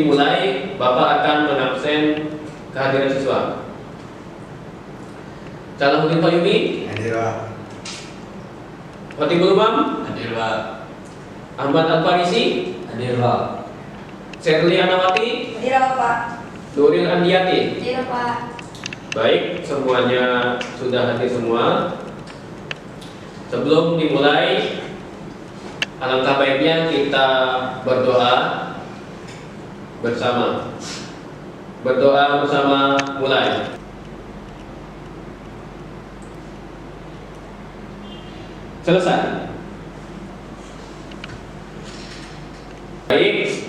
dimulai, Bapak akan mengabsen kehadiran siswa. Salahuddin Fayumi, Hadir, Pak. Fatibul Umam, Hadir, Pak. Ahmad Al-Farisi, Hadir, Pak. Sherly Anawati, Hadir Pak. Nuril Andiati. Hadir Pak. Baik, semuanya sudah hadir semua. Sebelum dimulai, alangkah baiknya kita berdoa bersama. Berdoa bersama mulai. Selesai. Baik,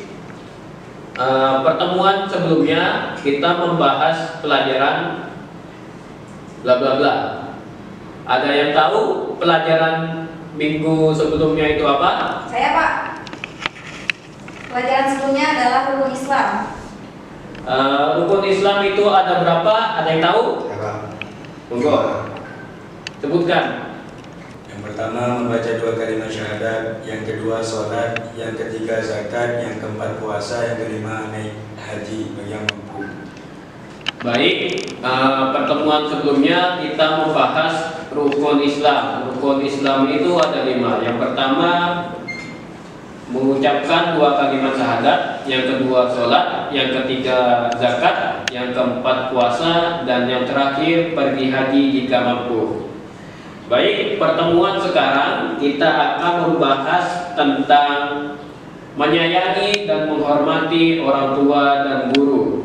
pertemuan sebelumnya kita membahas pelajaran bla bla bla. Ada yang tahu pelajaran minggu sebelumnya itu apa? Saya Pak. Pelajaran sebelumnya adalah rukun Islam. Rukun Islam itu ada berapa? Ada yang tahu? Ya, Pak. Monggo. Sebutkan. Yang pertama membaca 2 kalimat syahadat, yang kedua sholat, yang ketiga zakat, yang keempat puasa, yang kelima naik haji bagi yang mampu. Baik, pertemuan sebelumnya kita membahas rukun Islam. Rukun Islam itu ada 5. Yang pertama mengucapkan 2 kalimat syahadat, yang kedua sholat, yang ketiga zakat, yang keempat puasa, dan yang terakhir pergi haji jika mampu. Baik, pertemuan sekarang kita akan membahas tentang menyayangi dan menghormati orang tua dan guru.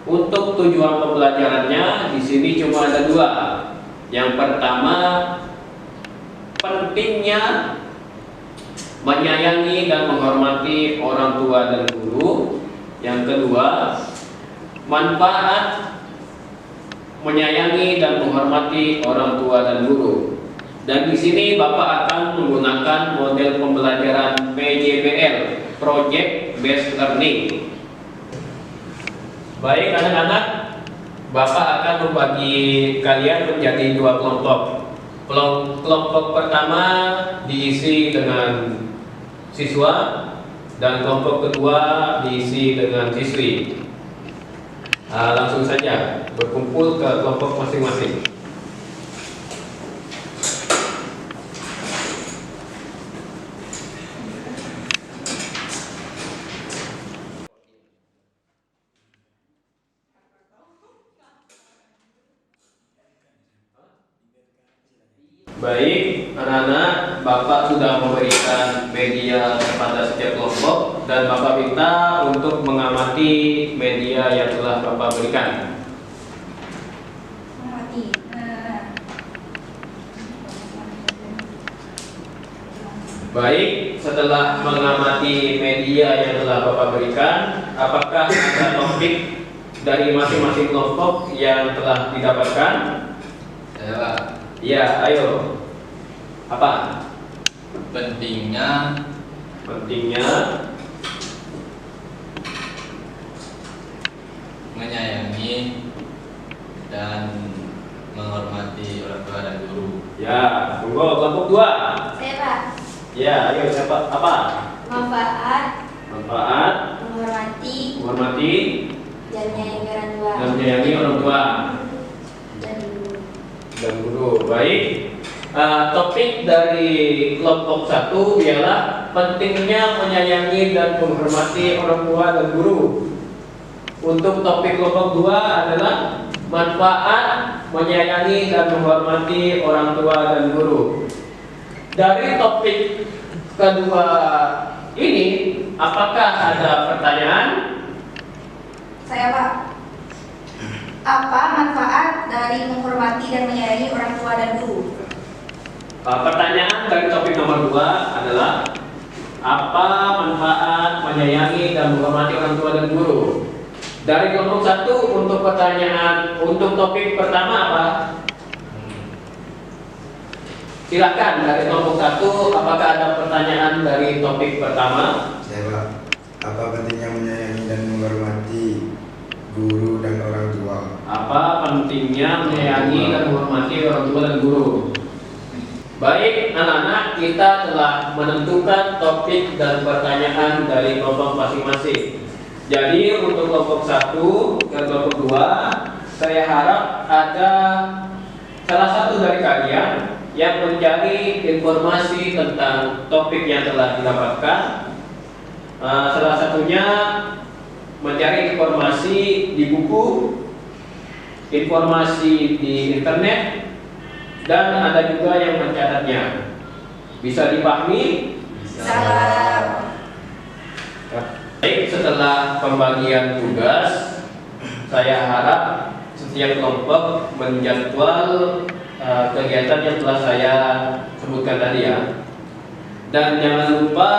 Untuk tujuan pembelajarannya di sini cuma ada 2. Yang pertama, pentingnya menyayangi dan menghormati orang tua dan guru. Yang kedua, manfaat menyayangi dan menghormati orang tua dan guru. Dan di sini Bapak akan menggunakan model pembelajaran PJBL, Project Based Learning. Baik anak-anak, Bapak akan membagi kalian menjadi 2 kelompok. Kelompok pertama diisi dengan siswa dan kelompok kedua diisi dengan siswi. Langsung saja berkumpul ke kelompok masing-masing. Baik, anak-anak, Bapak sudah memberikan media kepada setiap kelompok dan Bapak minta untuk mengamati media yang telah Bapak berikan. Mengamati. Baik, setelah mengamati media yang telah Bapak berikan, apakah ada topik dari masing-masing kelompok yang telah didapatkan? Ya, Pak. Ya, ayo. Apa? Pentingnya menyayangi dan menghormati orang tua dan guru. Ya, tunggu kelompok 2. Saya Pak. Ya, ayo siapa? Apa? Manfaat Menghormati dan menyayangi orang tua. dan menyayangi orang tua Dan guru. dan guru. Baik. Topik dari kelompok 1 ialah pentingnya menyayangi dan menghormati orang tua dan guru. Untuk topik kelompok 2 adalah manfaat menyayangi dan menghormati orang tua dan guru. Dari topik kedua ini, apakah ada pertanyaan? Saya Pak. Apa manfaat dari menghormati dan menyayangi orang tua dan guru? Pertanyaan dari topik nomor 2 adalah apa manfaat menyayangi dan menghormati orang tua dan guru? Dari kelompok 1 untuk pertanyaan untuk topik pertama apa? Silakan dari kelompok 1, apakah ada pertanyaan dari topik pertama? Saya, Pak. Apa pentingnya menyayangi dan menghormati guru dan orang tua? Apa pentingnya menyayangi dan menghormati orang tua dan guru? Baik, anak-anak, kita telah menentukan topik dan pertanyaan dari kelompok masing-masing. Jadi untuk kelompok 1 dan kelompok 2, saya harap ada salah satu dari kalian yang mencari informasi tentang topik yang telah didapatkan. Salah satunya mencari informasi di buku, informasi di internet, dan ada juga yang mencatatnya. Bisa dipahami? Salam. Baik, setelah pembagian tugas, saya harap setiap kelompok menjadwal kegiatan yang telah saya sebutkan tadi ya. Dan jangan lupa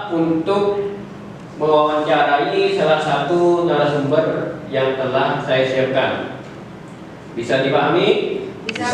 untuk mewawancarai salah satu narasumber yang telah saya siapkan. Bisa dipahami? Bisa.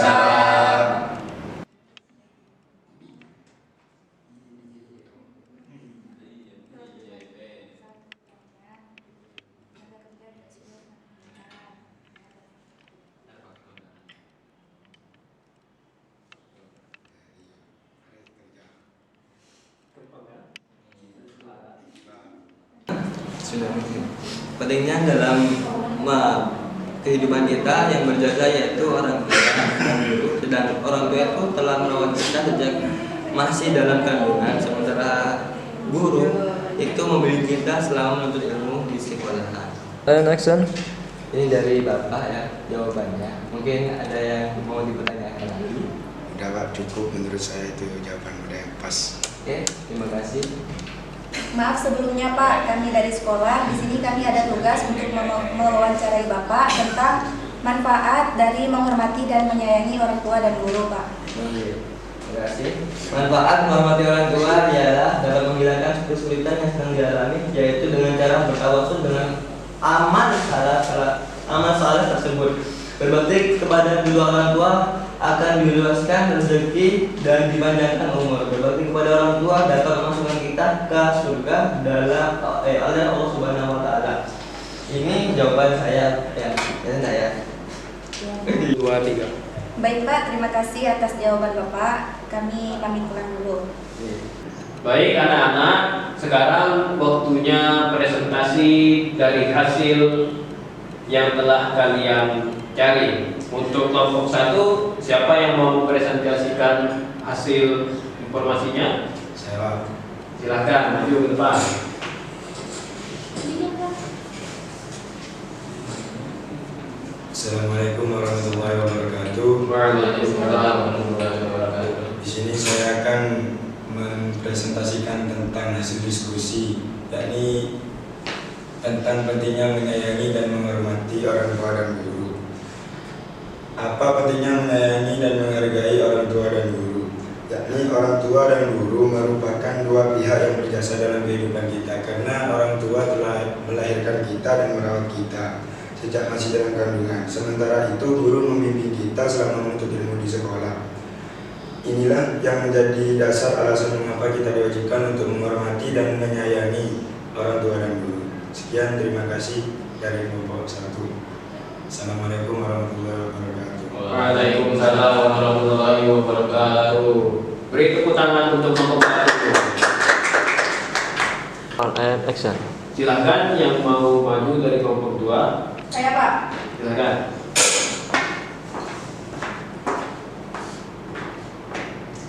Sudah. Pentingnya dalam kehidupan kita yang berjasa yaitu orang tua dan guru, dan orang tua itu telah merawat kita sejak masih dalam kandungan, sementara guru itu membimbing kita selama menuntut ilmu di sekolahan. Action. Ini dari Bapak ya jawabannya. Mungkin ada yang mau dipertanyakan lagi. Udah Pak, cukup menurut saya itu jawaban udah yang pas. Oke, terima kasih. Maaf sebelumnya Pak, kami dari sekolah. Di sini kami ada tugas untuk mewawancarai Bapak tentang manfaat dari menghormati dan menyayangi orang tua dan guru, Pak. Oke, terima kasih. Manfaat menghormati orang tua ialah dapat menghilangkan kesulitan yang sedang dialami, yaitu dengan cara bertawasul dengan amal saleh tersebut. Berbakti kepada kedua orang tua akan diluaskan rezeki dan dipanjangkan umur. Berbakti kepada orang tua dapat memasukkan kita ke surga dalam oleh Allah Subhanahu wa taala. Ini jawaban saya ya. Saya. 2, 3. Baik Pak, terima kasih atas jawaban Bapak. Kami pamit pulang dulu. Baik anak-anak, sekarang waktunya presentasi dari hasil yang telah kalian cari. Untuk kelompok 1, siapa yang mau mempresentasikan hasil informasinya? Saya Pak. Silahkan maju ke depan. Assalamualaikum warahmatullahi wabarakatuh. Waalaikumsalam warahmatullahi wabarakatuh. Di sini saya akan mempresentasikan tentang hasil diskusi, yakni tentang pentingnya menyayangi dan menghormati orang tua dan guru. Apa pentingnya menyayangi dan menghargai orang tua dan guru? Yakni orang tua dan guru merupakan dua pihak yang berjasa dalam kehidupan kita, karena orang tua telah melahirkan kita dan merawat kita sejak masih dalam kandungan. Sementara itu guru membimbing kita selama menuntut ilmu di sekolah. Inilah yang menjadi dasar alasan mengapa kita diwajibkan untuk menghormati dan menyayangi orang tua dan guru. Sekian, terima kasih dari kelompok 1. Assalamualaikum warahmatullahi wabarakatuh. Waalaikumsalam warahmatullahi wabarakatuh. Beri tepuk tangan untuk kelompok 1. And action. Silahkan yang mau maju dari kelompok 2. Saya Pak. Silahkan.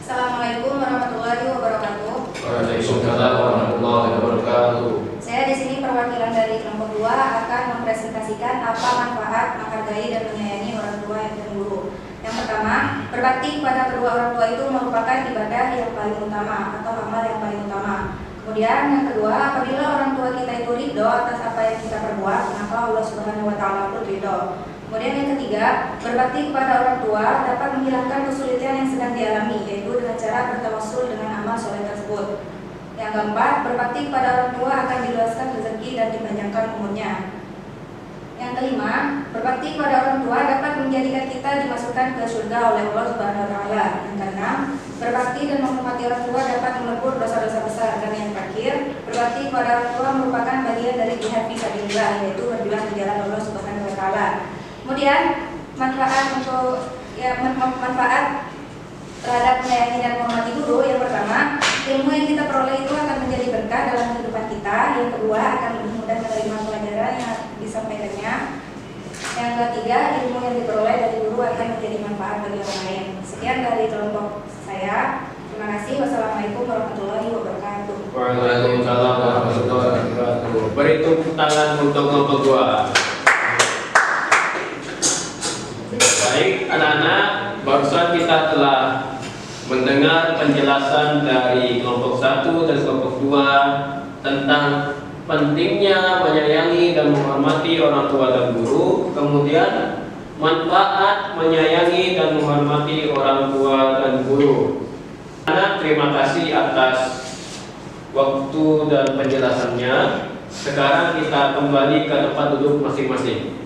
Assalamualaikum warahmatullahi wabarakatuh. Waalaikumsalam warahmatullahi wabarakatuh. Saya di sini perwakilan dari kelompok 2 akan mempresentasikan apa manfaat menghargai dan menyayangi orang tua dan guru. Yang pertama, berbakti kepada kedua orang tua itu merupakan ibadah yang paling utama atau amal yang paling utama. Kemudian yang kedua, apabila orang tua kita itu ridho atas apa yang kita perbuat, maka Allah Subhanahu wa taala pun ridho. Kemudian yang ketiga, berbakti kepada orang tua dapat menghilangkan kesulitan yang sedang dialami, yaitu dengan cara bertawasul dengan amal soleh tersebut. Yang keempat, berbakti kepada orang tua akan diluaskan rezeki dan dipanjangkan umurnya. Yang kelima, berbakti kepada orang tua dapat menjadikan kita dimasukkan ke surga oleh Allah Subhanahu wa taala. Yang keenam, berbakti dan menghormati orang tua dapat melebur dosa-dosa besar. Dan yang terakhir, berbakti kepada orang tua merupakan bagian dari jihad fisabilillah, yaitu berjuang di jalan Allah Subhanahu wa taala. Kemudian manfaat terhadap menyayangi dan menghormati guru. Yang pertama, ilmu yang kita peroleh itu akan menjadi berkah dalam kehidupan kita. Yang kedua, akan lebih mudah menerima pelajaran faedahnya. Yang ketiga, ilmu yang diperoleh dari guru akan menjadi manfaat bagi orang lain. Sekian dari kelompok saya. Terima kasih. Wassalamualaikum warahmatullahi wabarakatuh. Waalaikumsalam warahmatullahi wabarakatuh. Beri tepuk tangan untuk kelompok 2. Baik anak-anak, barusan kita telah mendengar penjelasan dari kelompok 1 dan kelompok 2 tentang pentingnya menyayangi dan menghormati orang tua dan guru, kemudian manfaat menyayangi dan menghormati orang tua dan guru. Anak, terima kasih atas waktu dan penjelasannya. Sekarang kita kembali ke tempat duduk masing-masing.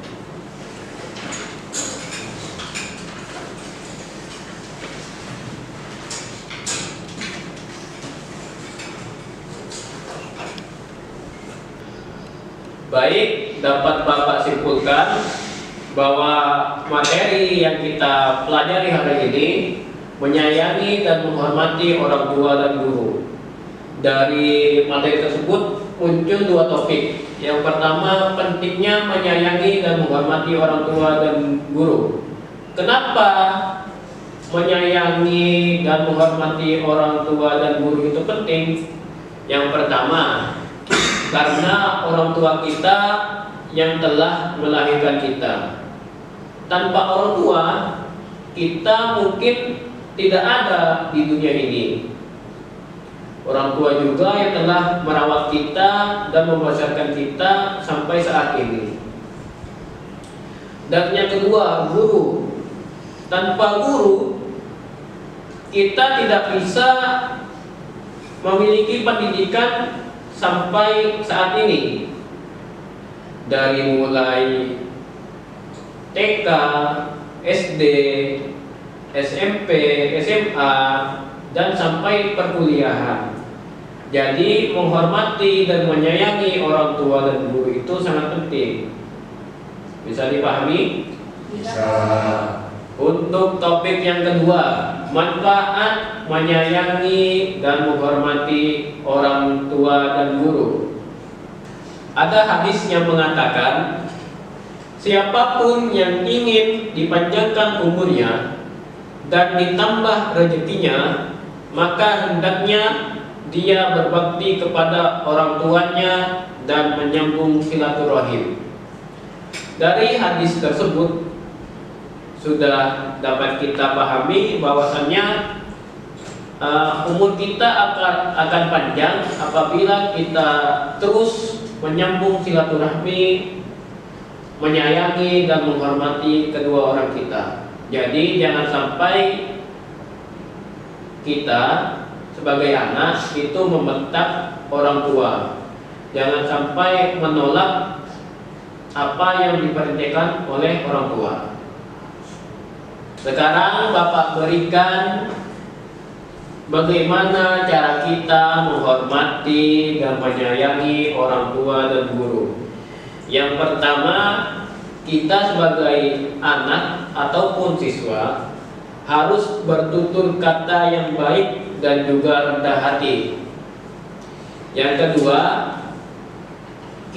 Baik, dapat Bapak simpulkan bahwa materi yang kita pelajari hari ini menyayangi dan menghormati orang tua dan guru. Dari materi tersebut muncul 2 topik. Yang pertama, pentingnya menyayangi dan menghormati orang tua dan guru. Kenapa menyayangi dan menghormati orang tua dan guru itu penting? Yang pertama, karena orang tua kita yang telah melahirkan kita. Tanpa orang tua, kita mungkin tidak ada di dunia ini. Orang tua juga yang telah merawat kita dan membesarkan kita sampai saat ini. Dan yang kedua, guru. Tanpa guru, kita tidak bisa memiliki pendidikan sampai saat ini. Dari mulai TK, SD, SMP, SMA, dan sampai perkuliahan. Jadi menghormati dan menyayangi orang tua dan guru itu sangat penting. Bisa dipahami? Bisa. Untuk topik yang kedua, manfaat menyayangi dan menghormati orang tua dan guru. Ada hadis yang mengatakan, siapapun yang ingin dipanjangkan umurnya dan ditambah rezekinya, maka hendaknya dia berbakti kepada orang tuanya dan menyambung silaturahim. Dari hadis tersebut sudah dapat kita pahami bahwasannya umur kita akan panjang apabila kita terus menyambung silaturahmi, menyayangi dan menghormati kedua orang kita. Jadi jangan sampai kita sebagai anak itu membentak orang tua. Jangan sampai menolak apa yang diperintahkan oleh orang tua. Sekarang Bapak berikan bagaimana cara kita menghormati dan menyayangi orang tua dan guru. Yang pertama, kita sebagai anak ataupun siswa harus bertutur kata yang baik dan juga rendah hati. Yang kedua,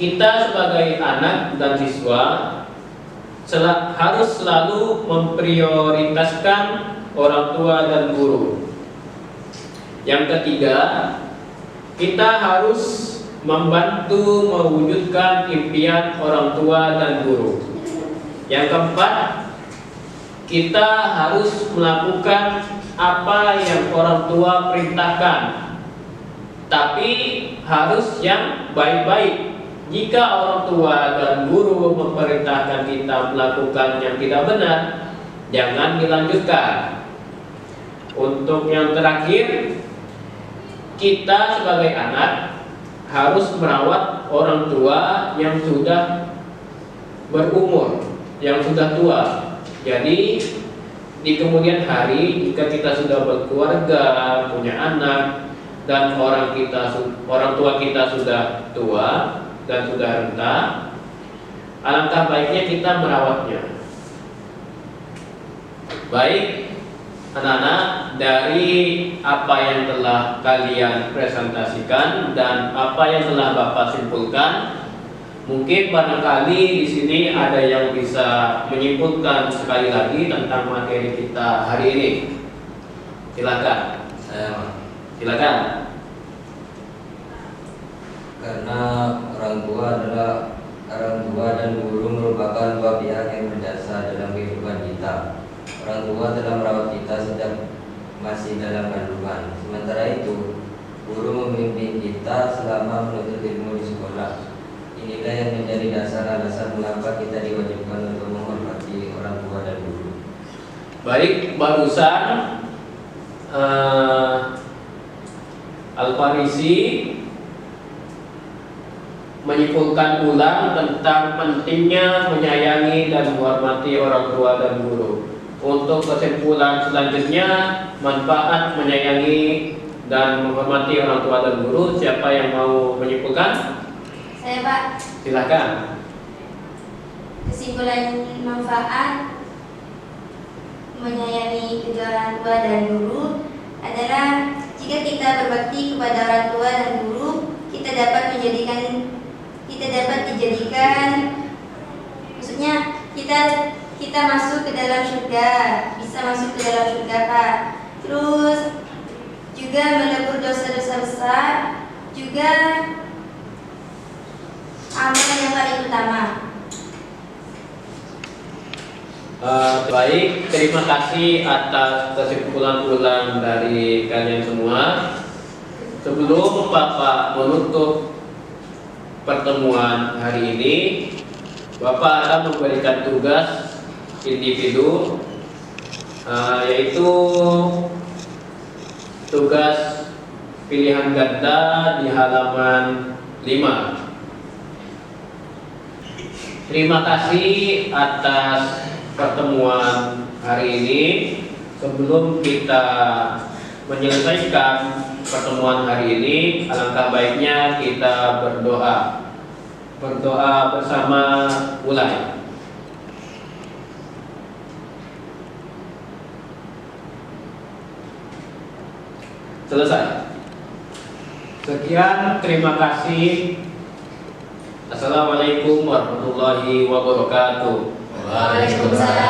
kita sebagai anak dan siswa harus selalu memprioritaskan orang tua dan guru. Yang ketiga, kita harus membantu mewujudkan impian orang tua dan guru. Yang keempat, kita harus melakukan apa yang orang tua perintahkan, tapi harus yang baik-baik. Jika orang tua dan guru memerintahkan kita melakukan yang tidak benar, jangan dilanjutkan. Untuk yang terakhir, kita sebagai anak harus merawat orang tua yang sudah berumur, yang sudah tua. Jadi di kemudian hari jika kita sudah berkeluarga, punya anak, dan orang tua kita sudah tua dan sudah renta, alangkah baiknya kita merawatnya. Baik anak-anak, dari apa yang telah kalian presentasikan dan apa yang telah Bapak simpulkan, Mungkin barangkali di sini ada yang bisa menyimpulkan sekali lagi tentang materi kita hari ini. Silakan. Silakan. Karena orang tua dan guru merupakan dua pihak yang berjasa dalam kehidupan kita. Orang tua telah merawat kita sejak masih dalam kandungan. Sementara itu, guru membimbing kita selama menuntut ilmu di sekolah. Inilah yang menjadi dasar alasan mengapa kita diwajibkan untuk menghormati orang tua dan guru. Baik, barusan Al-Farisi menyimpulkan ulang tentang pentingnya menyayangi dan menghormati orang tua dan guru. Untuk kesimpulan selanjutnya, manfaat menyayangi dan menghormati orang tua dan guru, siapa yang mau menyimpulkan? Saya, Pak. Silakan. Kesimpulan manfaat menyayangi kedua orang tua dan guru adalah jika kita berbakti kepada orang tua dan guru, kita dapat dijadikan, maksudnya kita masuk ke dalam surga, bisa masuk ke dalam surga, Pak. Terus juga melebur dosa-dosa besar, juga amalan yang paling utama. Baik, terima kasih atas kesimpulan ulang dari kalian semua. Sebelum Bapak menutup pertemuan hari ini, Bapak akan memberikan tugas individu, yaitu tugas pilihan ganda di halaman 5. Terima kasih atas pertemuan hari ini. Sebelum kita menyelesaikan pertemuan hari ini, alangkah baiknya kita berdoa. Berdoa bersama, mulai. Selesai. Sekian, terima kasih. Assalamualaikum warahmatullahi wabarakatuh. Waalaikumsalam.